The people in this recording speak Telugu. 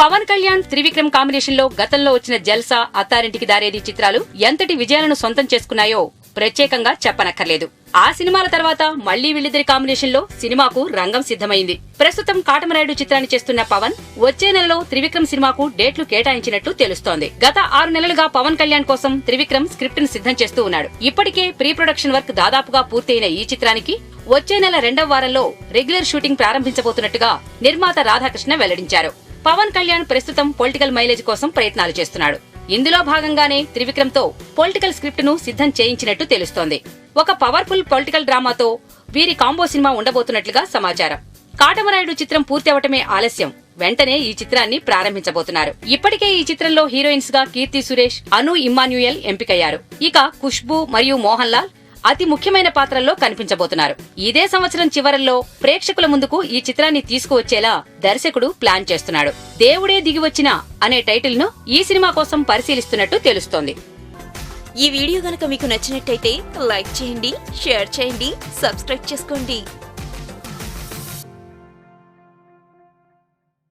పవన్ కళ్యాణ్, త్రివిక్రమ్ కాంబినేషన్ లో గతంలో వచ్చిన జల్సా, అత్తారింటికి దారేది చిత్రాలు ఎంతటి విజయాలను సొంతం చేసుకున్నాయో ప్రత్యేకంగా చెప్పనక్కర్లేదు. ఆ సినిమాల తర్వాత మళ్లీ వీళ్ళిద్దరి కాంబినేషన్ లో సినిమాకు రంగం సిద్ధమైంది. ప్రస్తుతం కాటమరాయుడు చిత్రాన్ని చేస్తున్న పవన్ వచ్చే నెలలో త్రివిక్రమ్ సినిమాకు డేట్లు కేటాయించినట్టు తెలుస్తోంది. గత 6 నెలలుగా పవన్ కళ్యాణ్ కోసం త్రివిక్రమ్ స్క్రిప్ట్ ని సిద్ధం చేస్తూ ఉన్నాడు. ఇప్పటికే ప్రీ ప్రొడక్షన్ వర్క్ దాదాపుగా పూర్తయిన ఈ చిత్రానికి వచ్చే నెల 2వ వారంలో రెగ్యులర్ షూటింగ్ ప్రారంభించబోతున్నట్టుగా నిర్మాత రాధాకృష్ణ వెల్లడించారు. పవన్ కళ్యాణ్ ప్రస్తుతం పొలిటికల్ మైలేజ్ కోసం ప్రయత్నాలు చేస్తున్నాడు. ఇందులో భాగంగానే త్రివిక్రమ్ తో పొలిటికల్ స్క్రిప్ట్ ను సిద్ధం చేయించినట్టు తెలుస్తోంది. ఒక పవర్ఫుల్ పొలిటికల్ డ్రామాతో వీరి కాంబో సినిమా ఉండబోతున్నట్లుగా సమాచారం. కాటమరాయుడు చిత్రం పూర్తి అవటమే ఆలస్యం. వెంటనే ఈ చిత్రాన్ని ప్రారంభించబోతున్నారు. ఇప్పటికే ఈ చిత్రంలో హీరోయిన్స్ గా కీర్తి సురేష్, అను ఇమ్మాన్యుయల్ ఎంపికయ్యారు. ఇక ఖుష్బూ మరియు మోహన్ లాల్ అతి ముఖ్యమైన పాత్రల్లో కనిపించబోతున్నారు. ఇదే సంవత్సరం చివరల్లో ప్రేక్షకుల ముందుకు ఈ చిత్రాన్ని తీసుకువచ్చేలా దర్శకుడు ప్లాన్ చేస్తున్నాడు. దేవుడే దిగివచ్చినా అనే టైటిల్ ను ఈ సినిమా కోసం పరిశీలిస్తున్నట్టు తెలుస్తోంది. ఈ వీడియో గనక మీకు నచ్చినట్టయితే లైక్ చేయండి, షేర్ చేయండి, సబ్స్క్రైబ్ చేసుకోండి.